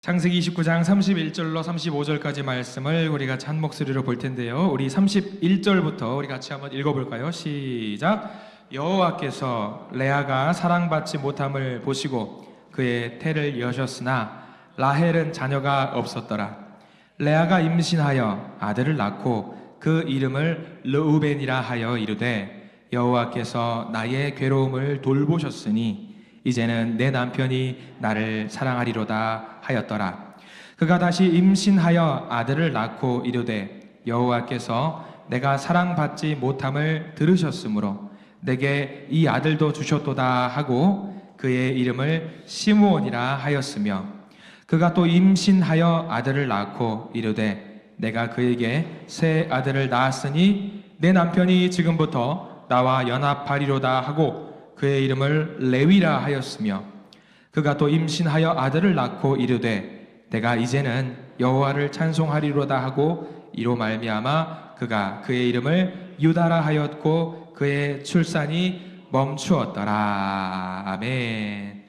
창세기 29장 31절로 35절까지 말씀을 우리 같이 한 목소리로 볼 텐데요. 우리 31절부터 우리 같이 한번 읽어볼까요? 시작. 여호와께서 레아가 사랑받지 못함을 보시고 그의 태를 여셨으나 라헬은 자녀가 없었더라. 레아가 임신하여 아들을 낳고 그 이름을 르우벤이라 하여 이르되 여호와께서 나의 괴로움을 돌보셨으니 이제는 내 남편이 나를 사랑하리로다 하였더라. 그가 다시 임신하여 아들을 낳고 이르되 여호와께서 내가 사랑받지 못함을 들으셨으므로 내게 이 아들도 주셨도다 하고 그의 이름을 시므온이라 하였으며 그가 또 임신하여 아들을 낳고 이르되 내가 그에게 새 아들을 낳았으니 내 남편이 지금부터 나와 연합하리로다 하고 그의 이름을 레위라 하였으며 그가 또 임신하여 아들을 낳고 이르되 내가 이제는 여호와를 찬송하리로다 하고 이로 말미암아 그가 그의 이름을 유다라 하였고 그의 출산이 멈추었더라. 아멘.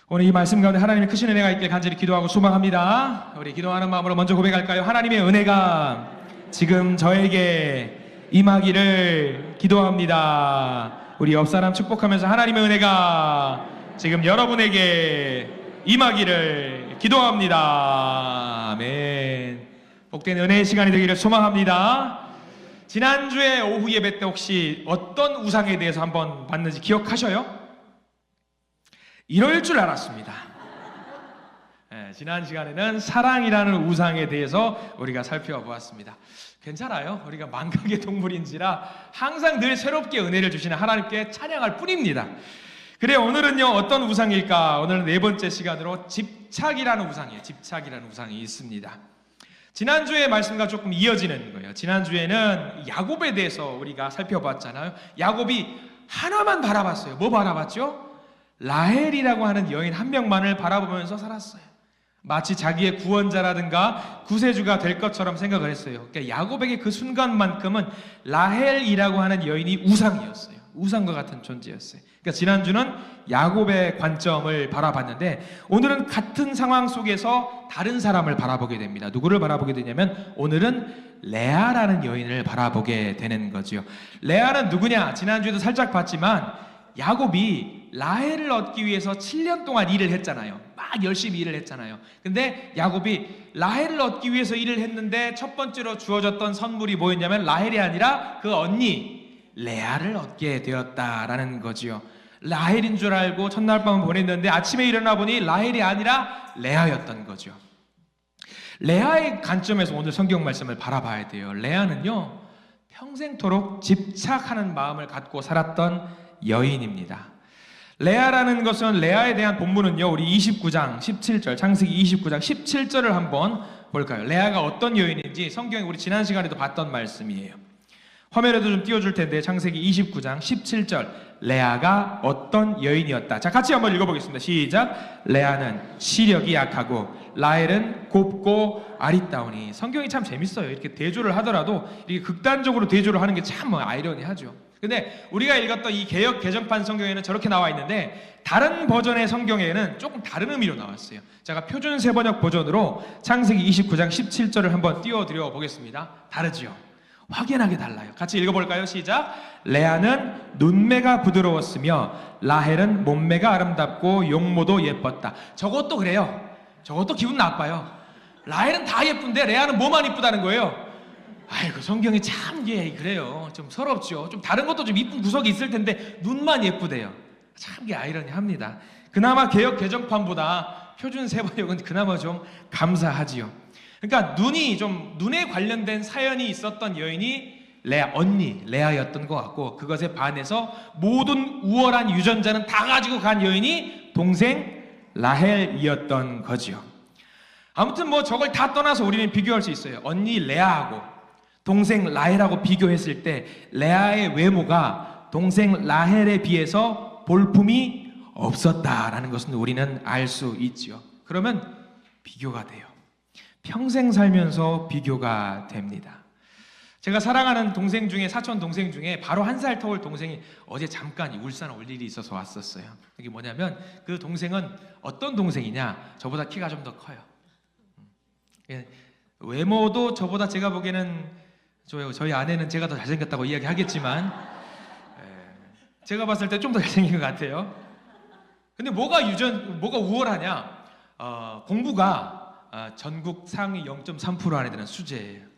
오늘 이 말씀 가운데 하나님의 크신 은혜가 있길 간절히 기도하고 소망합니다. 우리 기도하는 마음으로 먼저 고백할까요? 하나님의 은혜가 지금 저에게 임하기를 기도합니다. 우리 옆사람 축복하면서 하나님의 은혜가 지금 여러분에게 임하기를 기도합니다. 아멘. 복된 은혜의 시간이 되기를 소망합니다. 지난주에 오후 예배 때 혹시 어떤 우상에 대해서 한번 봤는지 기억하셔요? 이럴 줄 알았습니다. 네, 지난 시간에는 사랑이라는 우상에 대해서 우리가 살펴보았습니다. 괜찮아요. 우리가 만각의 동물인지라 항상 늘 새롭게 은혜를 주시는 하나님께 찬양할 뿐입니다. 그래, 오늘은요 어떤 우상일까? 오늘은 네 번째 시간으로 집착이라는 우상이에요. 집착이라는 우상이 있습니다. 지난주의 말씀과 조금 이어지는 거예요. 지난주에는 야곱에 대해서 우리가 살펴봤잖아요. 야곱이 하나만 바라봤어요. 뭐 바라봤죠? 라헬이라고 하는 여인 한 명만을 바라보면서 살았어요. 마치 자기의 구원자라든가 구세주가 될 것처럼 생각을 했어요. 그러니까 야곱에게 그 순간만큼은 라헬이라고 하는 여인이 우상이었어요. 우상과 같은 존재였어요. 그러니까 지난주는 야곱의 관점을 바라봤는데 오늘은 같은 상황 속에서 다른 사람을 바라보게 됩니다. 누구를 바라보게 되냐면 오늘은 레아라는 여인을 바라보게 되는 거죠. 레아는 누구냐? 지난주에도 살짝 봤지만 야곱이 라헬을 얻기 위해서 7년 동안 일을 했잖아요. 막 열심히 일을 했잖아요. 근데 야곱이 라헬을 얻기 위해서 일을 했는데 첫 번째로 주어졌던 선물이 뭐였냐면 라헬이 아니라 그 언니 레아를 얻게 되었다라는 거지요. 라헬인 줄 알고 첫날 밤은 보냈는데 아침에 일어나 보니 라헬이 아니라 레아였던 거죠. 레아의 관점에서 오늘 성경 말씀을 바라봐야 돼요. 레아는요 평생토록 집착하는 마음을 갖고 살았던 여인입니다. 레아라는 것은 레아에 대한 본문은요 우리 29장 17절 창세기 29장 17절을 한번 볼까요? 레아가 어떤 여인인지 성경에 우리 지난 시간에도 봤던 말씀이에요. 화면에도 좀 띄워줄 텐데 창세기 29장 17절 레아가 어떤 여인이었다. 자, 같이 한번 읽어보겠습니다. 시작. 레아는 시력이 약하고 라헬은 곱고 아리따우니. 성경이 참 재밌어요. 이렇게 대조를 하더라도 이렇게 극단적으로 대조를 하는 게 참 아이러니하죠. 근데 우리가 읽었던 이 개역 개정판 성경에는 저렇게 나와 있는데 다른 버전의 성경에는 조금 다른 의미로 나왔어요. 제가 표준 세번역 버전으로 창세기 29장 17절을 한번 띄워드려 보겠습니다. 다르지요? 확연하게 달라요. 같이 읽어볼까요? 시작. 레아는 눈매가 부드러웠으며 라헬은 몸매가 아름답고 용모도 예뻤다. 저것도 그래요. 저것도 기분 나빠요. 라헬은 다 예쁜데 레아는 뭐만 이쁘다는 거예요. 아이고, 성경이 참 그래요. 좀 서럽죠. 좀 다른 것도 좀 이쁜 구석이 있을 텐데 눈만 예쁘대요. 참 아이러니합니다. 그나마 개역 개정판보다 표준 세번역은 그나마 좀 감사하지요. 그러니까 눈에 관련된 사연이 있었던 여인이 언니 레아였던 것 같고 그것에 반해서 모든 우월한 유전자는 다 가지고 간 여인이 동생 라헬이었던 거지요. 아무튼 뭐 저걸 다 떠나서 우리는 비교할 수 있어요. 언니 레아하고 동생 라헬하고 비교했을 때 레아의 외모가 동생 라헬에 비해서 볼품이 없었다라는 것은 우리는 알 수 있죠. 그러면 비교가 돼요. 평생 살면서 비교가 됩니다. 제가 사랑하는 동생 중에, 사촌 동생 중에 바로 1살 터울 동생이 어제 잠깐 울산 올 일이 있어서 왔었어요. 그게 뭐냐면 그 동생은 어떤 동생이냐, 저보다 키가 좀 더 커요. 외모도 저보다, 제가 보기에는 저희 아내는 제가 더 잘생겼다고 이야기하겠지만 제가 봤을 때 좀 더 잘생긴 것 같아요. 근데 뭐가 우월하냐, 공부가 전국 상위 0.3% 안에 드는 수재예요.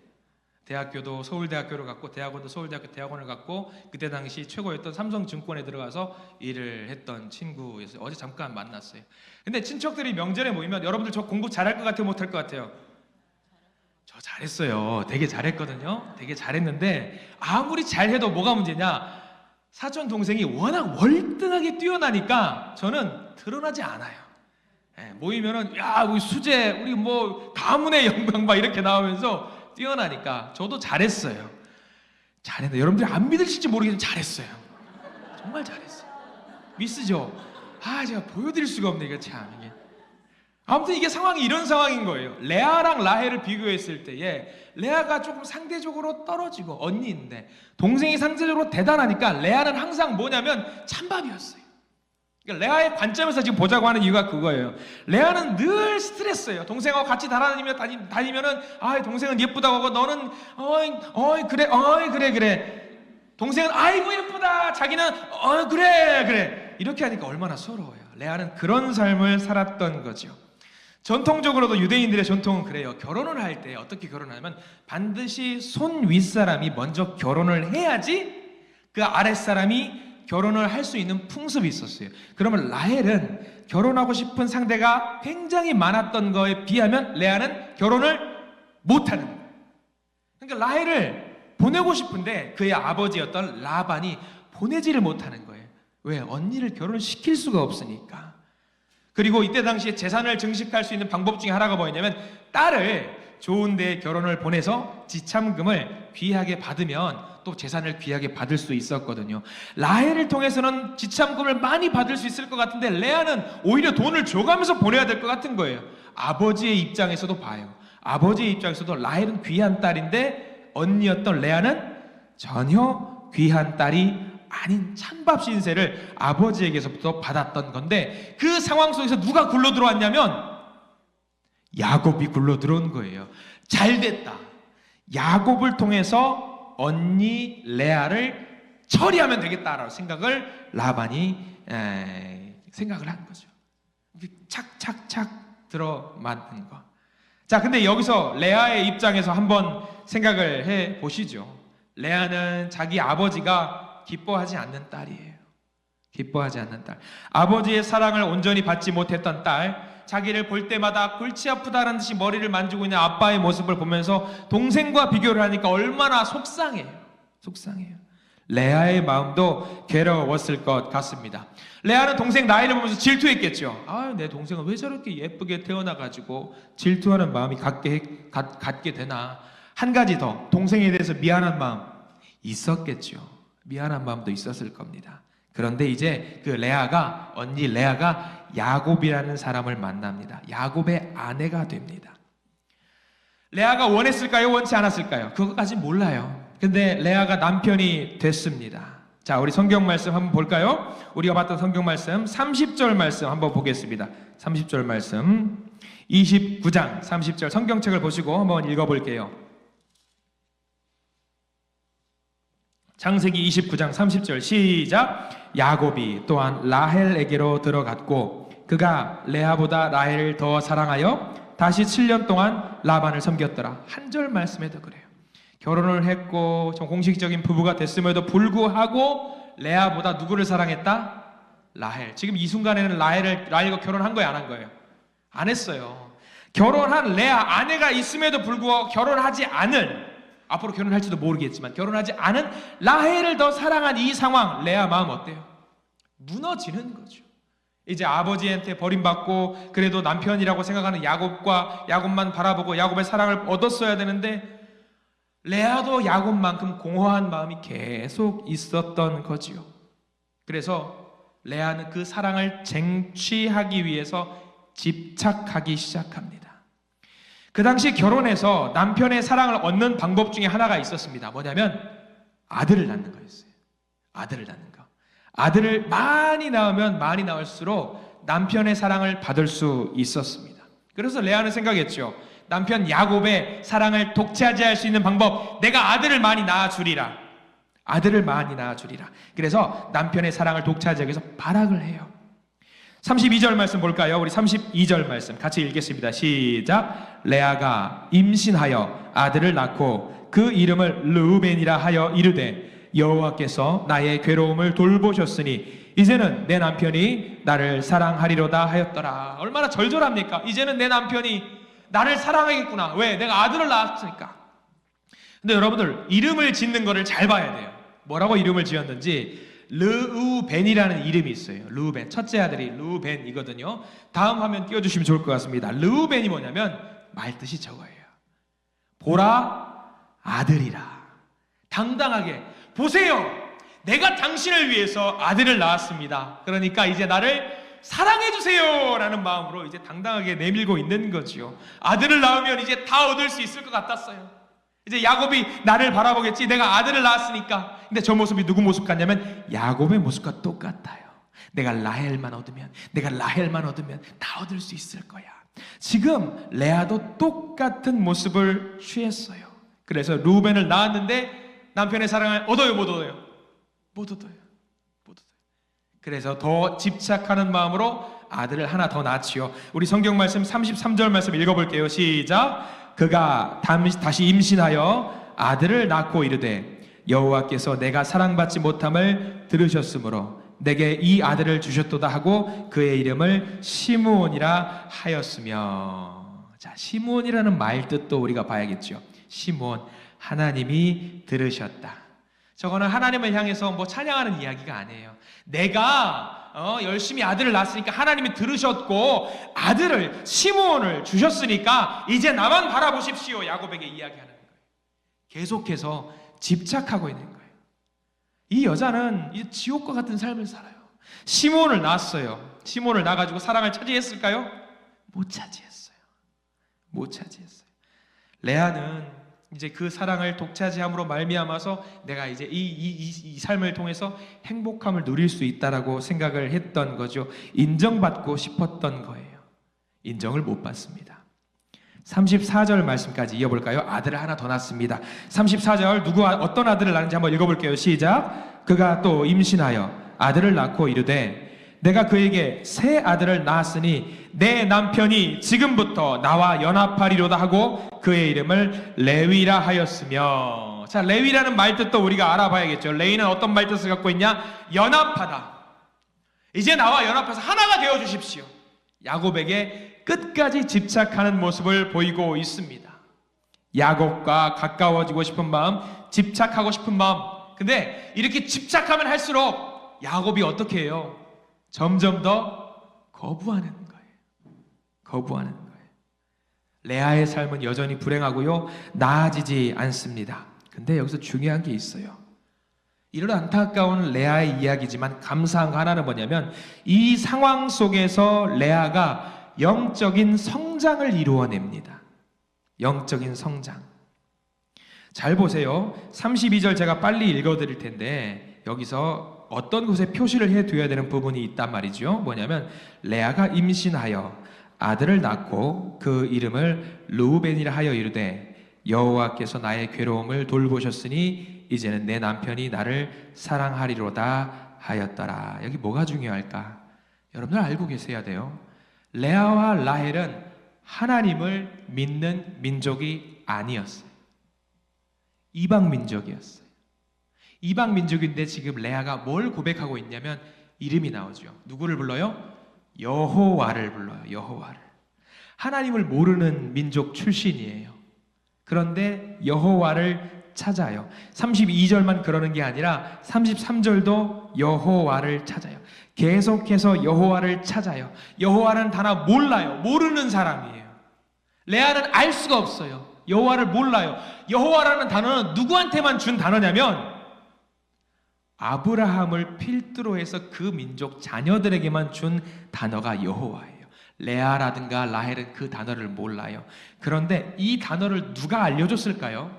대학교도 서울대학교를 갔고, 대학원도 서울대학교 대학원을 갔고, 그때 당시 최고였던 삼성증권에 들어가서 일을 했던 친구였어요. 어제 잠깐 만났어요. 근데 친척들이 명절에 모이면, 여러분들 저 공부 잘할 것 같아요, 못할 것 같아요? 저 잘했어요. 되게 잘했거든요. 되게 잘했는데 아무리 잘해도 뭐가 문제냐, 사촌 동생이 워낙 월등하게 뛰어나니까 저는 드러나지 않아요. 모이면은 야, 우리 수재, 우리 뭐 가문의 영광 막 이렇게 나오면서 뛰어나니까 저도 잘했어요. 잘했는데 여러분들이 안 믿으실지 모르겠지만 잘했어요. 정말 잘했어요. 미스죠? 제가 보여드릴 수가 없네, 이거 참. 이게. 아무튼 이게 상황이 이런 상황인 거예요. 레아랑 라헬을 비교했을 때에 레아가 조금 상대적으로 떨어지고 언니인데, 동생이 상대적으로 대단하니까 레아는 항상 뭐냐면 찬밥이었어요. 그러니까 레아의 관점에서 지금 보자고 하는 이유가 그거예요. 레아는 늘 스트레스예요. 동생하고 같이 다니면은 동생은 예쁘다고 하고, 너는 그래. 동생은 아이고 예쁘다, 자기는 그래 이렇게 하니까 얼마나 서러워요. 레아는 그런 삶을 살았던 거죠. 전통적으로도 유대인들의 전통은 그래요. 결혼을 할 때 어떻게 결혼하냐면 반드시 손 윗사람이 먼저 결혼을 해야지 그 아랫사람이 결혼을 할 수 있는 풍습이 있었어요. 그러면 라헬은 결혼하고 싶은 상대가 굉장히 많았던 거에 비하면 레아는 결혼을 못하는 거예요. 그러니까 라헬을 보내고 싶은데 그의 아버지였던 라반이 보내지를 못하는 거예요. 왜? 언니를 결혼시킬 수가 없으니까. 그리고 이때 당시에 재산을 증식할 수 있는 방법 중에 하나가 뭐였냐면, 딸을 좋은 데에 결혼을 보내서 지참금을 귀하게 받으면 또 재산을 귀하게 받을 수 있었거든요. 라헬을 통해서는 지참금을 많이 받을 수 있을 것 같은데, 레아는 오히려 돈을 줘가면서 보내야 될 것 같은 거예요. 아버지의 입장에서도 봐요. 아버지의 입장에서도 라헬은 귀한 딸인데 언니였던 레아는 전혀 귀한 딸이 아닌 찬밥 신세를 아버지에게서부터 받았던 건데, 그 상황 속에서 누가 굴러 들어왔냐면 야곱이 굴러 들어온 거예요. 잘됐다. 야곱을 통해서 언니 레아를 처리하면 되겠다라고 생각을 라반이 생각을 한 거죠. 착착착 들어맞는 거. 자, 근데 여기서 레아의 입장에서 한번 생각을 해 보시죠. 레아는 자기 아버지가 기뻐하지 않는 딸이에요. 기뻐하지 않는 딸. 아버지의 사랑을 온전히 받지 못했던 딸, 자기를 볼 때마다 골치 아프다는 듯이 머리를 만지고 있는 아빠의 모습을 보면서 동생과 비교를 하니까 얼마나 속상해요. 속상해요. 레아의 마음도 괴로웠을 것 같습니다. 레아는 동생 라헬을 보면서 질투했겠죠. 내 동생은 왜 저렇게 예쁘게 태어나가지고 질투하는 마음이 갖게 되나. 한 가지 더, 동생에 대해서 미안한 마음 있었겠죠. 미안한 마음도 있었을 겁니다. 그런데 이제 그 언니 레아가 야곱이라는 사람을 만납니다. 야곱의 아내가 됩니다. 레아가 원했을까요? 원치 않았을까요? 그것까지 몰라요. 근데 레아가 남편이 됐습니다. 자, 우리 성경 말씀 한번 볼까요? 우리가 봤던 성경 말씀 30절 말씀 한번 보겠습니다. 30절 말씀 29장 30절 성경책을 보시고 한번 읽어볼게요. 창세기 29장 30절 시작. 야곱이 또한 라헬에게로 들어갔고 그가 레아보다 라헬을 더 사랑하여 다시 7년 동안 라반을 섬겼더라. 한 절 말씀에도 그래요. 결혼을 했고 좀 공식적인 부부가 됐음에도 불구하고 레아보다 누구를 사랑했다? 라헬. 지금 이 순간에는 라헬과 결혼한 거예요, 안 한 거예요? 안 했어요. 결혼한 레아 아내가 있음에도 불구하고 결혼하지 않은, 앞으로 결혼할지도 모르겠지만 결혼하지 않은 라헬을 더 사랑한 이 상황, 레아 마음 어때요? 무너지는 거죠. 이제 아버지한테 버림받고 그래도 남편이라고 생각하는 야곱만 바라보고 야곱의 사랑을 얻었어야 되는데 레아도 야곱만큼 공허한 마음이 계속 있었던 거지요. 그래서 레아는 그 사랑을 쟁취하기 위해서 집착하기 시작합니다. 그 당시 결혼해서 남편의 사랑을 얻는 방법 중에 하나가 있었습니다. 뭐냐면 아들을 낳는 거였어요. 아들을 낳는 거. 아들을 많이 낳으면 많이 낳을수록 남편의 사랑을 받을 수 있었습니다. 그래서 레아는 생각했죠. 남편 야곱의 사랑을 독차지할 수 있는 방법, 내가 아들을 많이 낳아주리라. 아들을 많이 낳아주리라. 그래서 남편의 사랑을 독차지하기 위해서 발악을 해요. 32절 말씀 볼까요? 우리 32절 말씀 같이 읽겠습니다. 시작. 레아가 임신하여 아들을 낳고 그 이름을 르우벤이라 하여 이르되 여호와께서 나의 괴로움을 돌보셨으니 이제는 내 남편이 나를 사랑하리로다 하였더라. 얼마나 절절합니까? 이제는 내 남편이 나를 사랑하겠구나. 왜? 내가 아들을 낳았으니까. 근데 여러분들 이름을 짓는 거를 잘 봐야 돼요. 뭐라고 이름을 지었는지. 르우벤이라는 이름이 있어요. 르우벤. 첫째 아들이 르우벤이거든요. 다음 화면 띄워주시면 좋을 것 같습니다. 르우벤이 뭐냐면 말뜻이 저거예요. 보라 아들이라. 당당하게 보세요. 내가 당신을 위해서 아들을 낳았습니다. 그러니까 이제 나를 사랑해 주세요 라는 마음으로 이제 당당하게 내밀고 있는 거지요. 아들을 낳으면 이제 다 얻을 수 있을 것 같았어요. 이제 야곱이 나를 바라보겠지. 내가 아들을 낳았으니까. 근데 저 모습이 누구 모습 같냐면 야곱의 모습과 똑같아요. 내가 라헬만 얻으면 다 얻을 수 있을 거야. 지금 레아도 똑같은 모습을 취했어요. 그래서 루벤을 낳았는데 남편의 사랑을 얻어요, 못 얻어요? 못 얻어요. 그래서 더 집착하는 마음으로 아들을 하나 더 낳지요. 우리 성경 말씀 33절 말씀 읽어볼게요. 시작. 그가 다시 임신하여 아들을 낳고 이르되 여호와께서 내가 사랑받지 못함을 들으셨으므로 내게 이 아들을 주셨도다 하고 그의 이름을 시므온이라 하였으며. 자, 시므온이라는 말 뜻도 우리가 봐야겠죠. 시므온, 하나님이 들으셨다. 저거는 하나님을 향해서 뭐 찬양하는 이야기가 아니에요. 내가 열심히 아들을 낳았으니까 하나님이 들으셨고 아들을 시므온을 주셨으니까 이제 나만 바라보십시오. 야곱에게 이야기하는 거예요. 계속해서 집착하고 있는 거예요. 이 여자는 이 지옥과 같은 삶을 살아요. 시므온을 낳았어요. 시므온을 낳아가지고 사랑을 차지했을까요? 못 차지했어요. 레아는 이제 그 사랑을 독차지함으로 말미암아서 내가 이제 이 삶을 통해서 행복함을 누릴 수 있다라고 생각을 했던 거죠. 인정받고 싶었던 거예요. 인정을 못 받습니다. 34절 말씀까지 이어볼까요? 아들을 하나 더 낳습니다. 34절 어떤 아들을 낳는지 한번 읽어볼게요. 시작. 그가 또 임신하여 아들을 낳고 이르되 내가 그에게 새 아들을 낳았으니 내 남편이 지금부터 나와 연합하리로다 하고 그의 이름을 레위라 하였으며. 자, 레위라는 말뜻도 우리가 알아봐야겠죠. 레위는 어떤 말뜻을 갖고 있냐? 연합하다. 이제 나와 연합해서 하나가 되어 주십시오. 야곱에게 끝까지 집착하는 모습을 보이고 있습니다. 야곱과 가까워지고 싶은 마음, 집착하고 싶은 마음. 근데 이렇게 집착하면 할수록 야곱이 어떻게 해요? 점점 더 거부하는 거예요. 레아의 삶은 여전히 불행하고요, 나아지지 않습니다. 근데 여기서 중요한 게 있어요. 이런 안타까운 레아의 이야기지만 감사한 거 하나는 뭐냐면 이 상황 속에서 레아가 영적인 성장을 이루어냅니다. 영적인 성장. 잘 보세요. 32절 제가 빨리 읽어드릴 텐데 여기서 어떤 곳에 표시를 해둬야 되는 부분이 있단 말이죠. 뭐냐면 레아가 임신하여 아들을 낳고 그 이름을 르우벤이라 하여 이르되 여호와께서 나의 괴로움을 돌보셨으니 이제는 내 남편이 나를 사랑하리로다 하였더라. 여기 뭐가 중요할까? 여러분들 알고 계셔야 돼요. 레아와 라헬은 하나님을 믿는 민족이 아니었어요. 이방 민족이었어요. 이방 민족인데 지금 레아가 뭘 고백하고 있냐면 이름이 나오죠. 누구를 불러요? 여호와를 불러요. 여호와를. 하나님을 모르는 민족 출신이에요. 그런데 여호와를 찾아요. 32절만 그러는 게 아니라 33절도 여호와를 찾아요. 계속해서 여호와를 찾아요. 여호와는 단어 몰라요. 모르는 사람이에요. 레아는 알 수가 없어요. 여호와를 몰라요. 여호와라는 단어는 누구한테만 준 단어냐면 아브라함을 필두로 해서 그 민족 자녀들에게만 준 단어가 여호와예요. 레아라든가 라헬은 그 단어를 몰라요. 그런데 이 단어를 누가 알려줬을까요?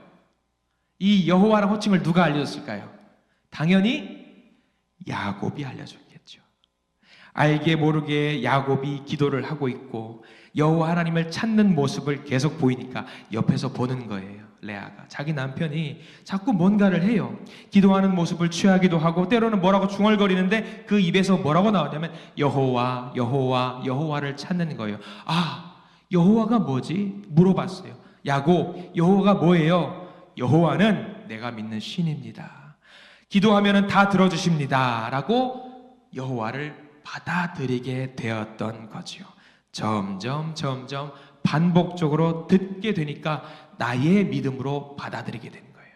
이 여호와라는 호칭을 누가 알려줬을까요? 당연히 야곱이 알려줬겠죠. 알게 모르게 야곱이 기도를 하고 있고 여호와 하나님을 찾는 모습을 계속 보이니까 옆에서 보는 거예요. 레아가 자기 남편이 자꾸 뭔가를 해요. 기도하는 모습을 취하기도 하고 때로는 뭐라고 중얼거리는데 그 입에서 뭐라고 나오냐면 여호와 여호와 여호와를 찾는 거예요. 아, 여호와가 뭐지? 물어봤어요. 야곱, 여호와가 뭐예요? 여호와는 내가 믿는 신입니다. 기도하면 다 들어주십니다 라고 여호와를 받아들이게 되었던 거죠. 점점 반복적으로 듣게 되니까 나의 믿음으로 받아들이게 된 거예요.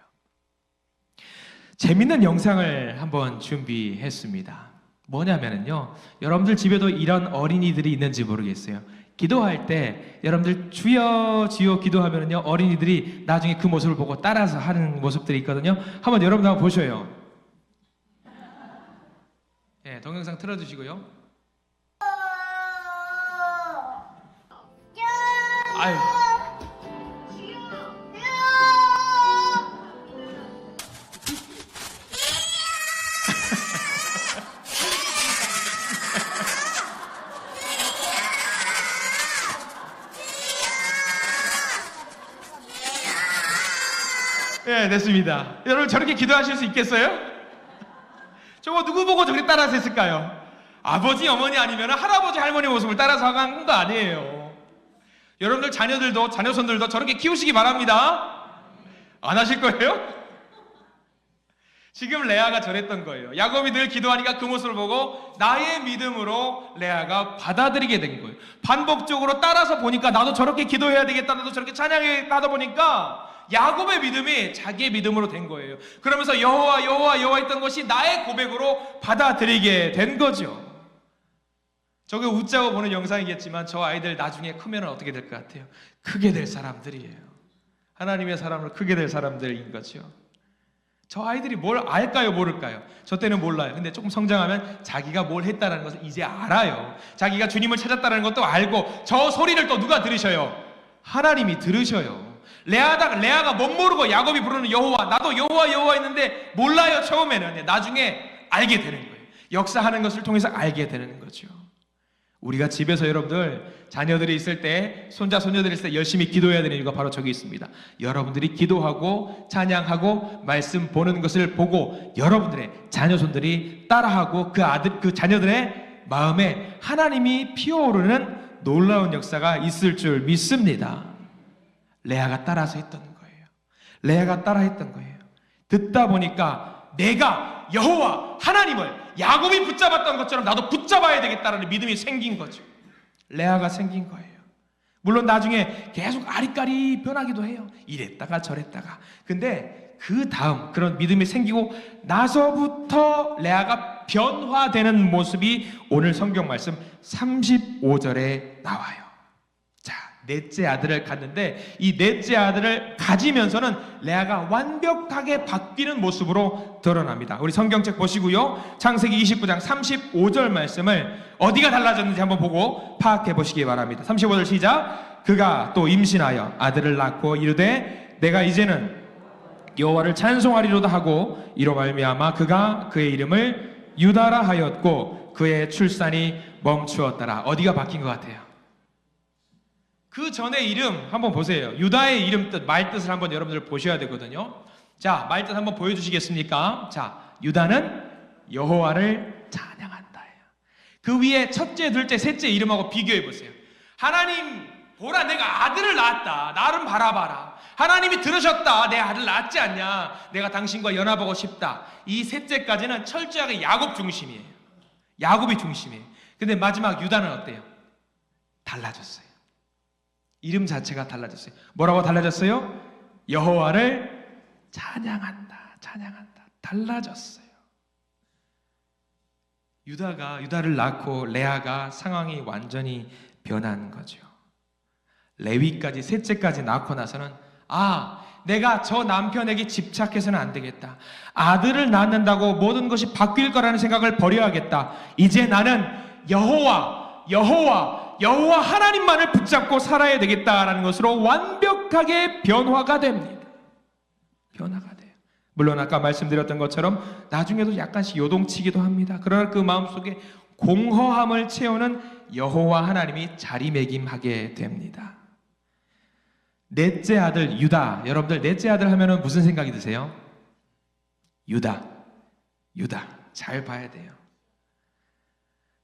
재밌는 영상을 한번 준비했습니다. 뭐냐면요, 여러분들 집에도 이런 어린이들이 있는지 모르겠어요. 기도할 때 여러분들 주여 주여 기도하면요, 어린이들이 나중에 그 모습을 보고 따라서 하는 모습들이 있거든요. 한번 여러분들 한번 보셔요. 네, 동영상 틀어주시고요. 아유. 네, 됐습니다. 여러분 저렇게 기도하실 수 있겠어요? 저거 누구 보고 저렇게 따라서 했을까요? 아버지, 어머니 아니면 할아버지, 할머니 모습을 따라서 한 거 아니에요. 여러분들 자녀들도 자녀손들도 저렇게 키우시기 바랍니다. 안 하실 거예요? 지금 레아가 저랬던 거예요. 야곱이 늘 기도하니까 그 모습을 보고 나의 믿음으로 레아가 받아들이게 된 거예요. 반복적으로 따라서 보니까 나도 저렇게 기도해야 되겠다, 나도 저렇게 찬양해야겠다 보니까 야곱의 믿음이 자기의 믿음으로 된 거예요. 그러면서 여호와 여호와 여호와 했던 것이 나의 고백으로 받아들이게 된 거죠. 저게 웃자고 보는 영상이겠지만 저 아이들 나중에 크면 어떻게 될 것 같아요? 크게 될 사람들이에요. 하나님의 사람으로 크게 될 사람들인 거죠. 저 아이들이 뭘 알까요, 모를까요? 저 때는 몰라요. 근데 조금 성장하면 자기가 뭘 했다는 것을 이제 알아요. 자기가 주님을 찾았다는 것도 알고, 저 소리를 또 누가 들으셔요? 하나님이 들으셔요. 레아가 못 모르고 야곱이 부르는 여호와, 나도 여호와 여호와 했는데 몰라요 처음에는. 나중에 알게 되는 거예요. 역사하는 것을 통해서 알게 되는 거죠. 우리가 집에서 여러분들 자녀들이 있을 때, 손자 손녀들이 있을 때 열심히 기도해야 되는 이유가 바로 저기 있습니다. 여러분들이 기도하고 찬양하고 말씀 보는 것을 보고 여러분들의 자녀손들이 따라하고 그 자녀들의 마음에 하나님이 피어오르는 놀라운 역사가 있을 줄 믿습니다. 레아가 따라서 했던 거예요. 레아가 따라 했던 거예요. 듣다 보니까 내가 여호와 하나님을 야곱이 붙잡았던 것처럼 나도 붙잡아야 되겠다는 믿음이 생긴 거죠. 레아가 생긴 거예요. 물론 나중에 계속 아리까리 변하기도 해요. 이랬다가 저랬다가. 근데 그 다음 그런 믿음이 생기고 나서부터 레아가 변화되는 모습이 오늘 성경 말씀 35절에 나와요. 넷째 아들을 갖는데 이 넷째 아들을 가지면서는 레아가 완벽하게 바뀌는 모습으로 드러납니다. 우리 성경책 보시고요, 창세기 29장 35절 말씀을 어디가 달라졌는지 한번 보고 파악해 보시기 바랍니다. 35절 시작. 그가 또 임신하여 아들을 낳고 이르되 내가 이제는 여호와를 찬송하리로다 하고 이로 말미암아 그가 그의 이름을 유다라 하였고 그의 출산이 멈추었더라. 어디가 바뀐 것 같아요? 그 전의 이름 한번 보세요. 유다의 이름 뜻, 말 뜻을 한번 여러분들 보셔야 되거든요. 자, 말 뜻 한번 보여주시겠습니까? 자, 유다는 여호와를 찬양한다. 그 위에 첫째, 둘째, 셋째 이름하고 비교해 보세요. 하나님 보라, 내가 아들을 낳았다. 나를 바라봐라. 하나님이 들으셨다. 내 아들 낳았지 않냐. 내가 당신과 연합하고 싶다. 이 셋째까지는 철저하게 야곱 중심이에요. 야곱이 중심이에요. 근데 마지막 유다는 어때요? 달라졌어요. 이름 자체가 달라졌어요. 뭐라고 달라졌어요? 여호와를 찬양한다. 달라졌어요. 유다를 낳고 레아가 상황이 완전히 변한 거죠. 레위까지 셋째까지 낳고 나서는 내가 저 남편에게 집착해서는 안 되겠다. 아들을 낳는다고 모든 것이 바뀔 거라는 생각을 버려야겠다. 이제 나는 여호와 여호와 하나님만을 붙잡고 살아야 되겠다라는 것으로 완벽하게 변화가 됩니다. 변화가 돼요. 물론 아까 말씀드렸던 것처럼 나중에도 약간씩 요동치기도 합니다. 그러나 그 마음속에 공허함을 채우는 여호와 하나님이 자리매김하게 됩니다. 넷째 아들 유다. 여러분들 넷째 아들 하면은 무슨 생각이 드세요? 유다. 잘 봐야 돼요.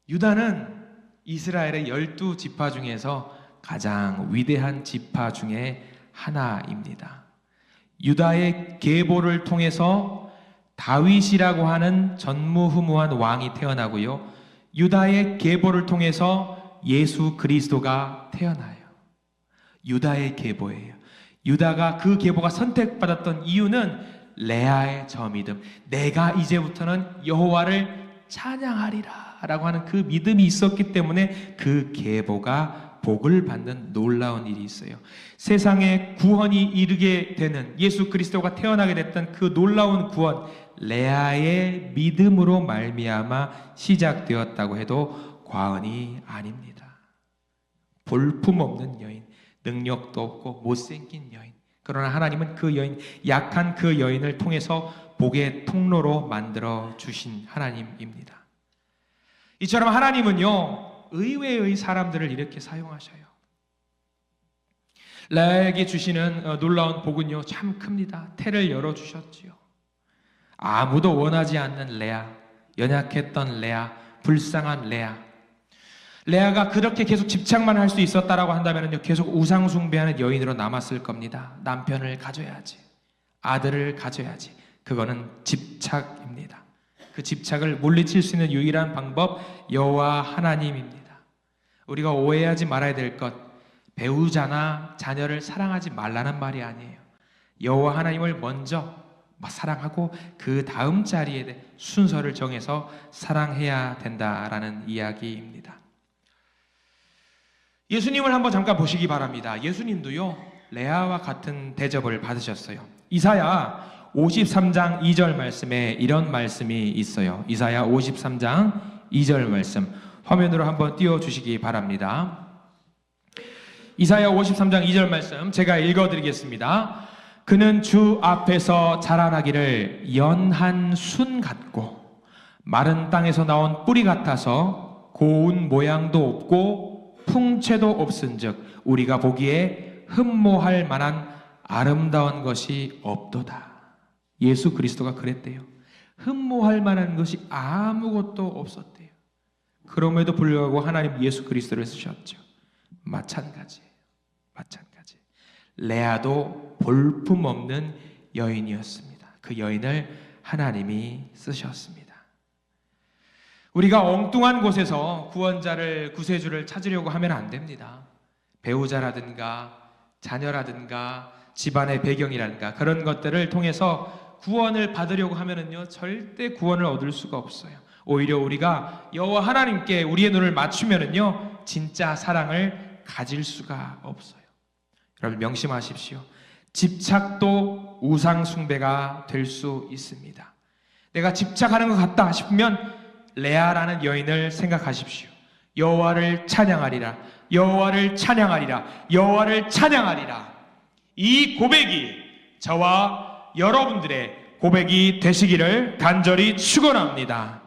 유다는 이스라엘의 12지파 중에서 가장 위대한 지파 중에 하나입니다. 유다의 계보를 통해서 다윗이라고 하는 전무후무한 왕이 태어나고요. 유다의 계보를 통해서 예수 그리스도가 태어나요. 유다의 계보예요. 유다가 그 계보가 선택받았던 이유는 레아의 저 믿음, 내가 이제부터는 여호와를 찬양하리라 라고 하는 그 믿음이 있었기 때문에 그 계보가 복을 받는 놀라운 일이 있어요. 세상에 구원이 이르게 되는 예수 그리스도가 태어나게 됐던 그 놀라운 구원, 레아의 믿음으로 말미암아 시작되었다고 해도 과언이 아닙니다. 볼품없는 여인, 능력도 없고 못생긴 여인, 그러나 하나님은 그 여인, 약한 그 여인을 통해서 복의 통로로 만들어 주신 하나님입니다. 이처럼 하나님은요, 의외의 사람들을 이렇게 사용하셔요. 레아에게 주시는 놀라운 복은요, 참 큽니다. 태를 열어주셨지요. 아무도 원하지 않는 레아, 연약했던 레아, 불쌍한 레아. 레아가 그렇게 계속 집착만 할 수 있었다라고 한다면요, 계속 우상 숭배하는 여인으로 남았을 겁니다. 남편을 가져야지, 아들을 가져야지. 그거는 집착입니다. 그 집착을 물리칠 수 있는 유일한 방법, 여호와 하나님입니다. 우리가 오해하지 말아야 될 것, 배우자나 자녀를 사랑하지 말라는 말이 아니에요. 여호와 하나님을 먼저 사랑하고 그 다음 자리에 순서를 정해서 사랑해야 된다라는 이야기입니다. 예수님을 한번 잠깐 보시기 바랍니다. 예수님도요, 레아와 같은 대접을 받으셨어요. 이사야 53장 2절 말씀에 이런 말씀이 있어요. 이사야 53장 2절 말씀 화면으로 한번 띄워주시기 바랍니다. 이사야 53장 2절 말씀 제가 읽어드리겠습니다. 그는 주 앞에서 자라나기를 연한 순 같고 마른 땅에서 나온 뿌리 같아서 고운 모양도 없고 풍채도 없은즉 우리가 보기에 흠모할 만한 아름다운 것이 없도다. 예수 그리스도가 그랬대요. 흠모할 만한 것이 아무것도 없었대요. 그럼에도 불구하고 하나님 예수 그리스도를 쓰셨죠. 마찬가지예요. 마찬가지. 레아도 볼품없는 여인이었습니다. 그 여인을 하나님이 쓰셨습니다. 우리가 엉뚱한 곳에서 구원자를, 구세주를 찾으려고 하면 안 됩니다. 배우자라든가 자녀라든가 집안의 배경이라든가 그런 것들을 통해서 구원을 받으려고 하면은요, 절대 구원을 얻을 수가 없어요. 오히려 우리가 여호와 하나님께 우리의 눈을 맞추면은요, 진짜 사랑을 가질 수가 없어요. 여러분 명심하십시오. 집착도 우상 숭배가 될 수 있습니다. 내가 집착하는 것 같다 싶으면 레아라는 여인을 생각하십시오. 여호와를 찬양하리라, 여호와를 찬양하리라, 여호와를 찬양하리라. 이 고백이 저와 여러분들의 고백이 되시기를 간절히 축원합니다.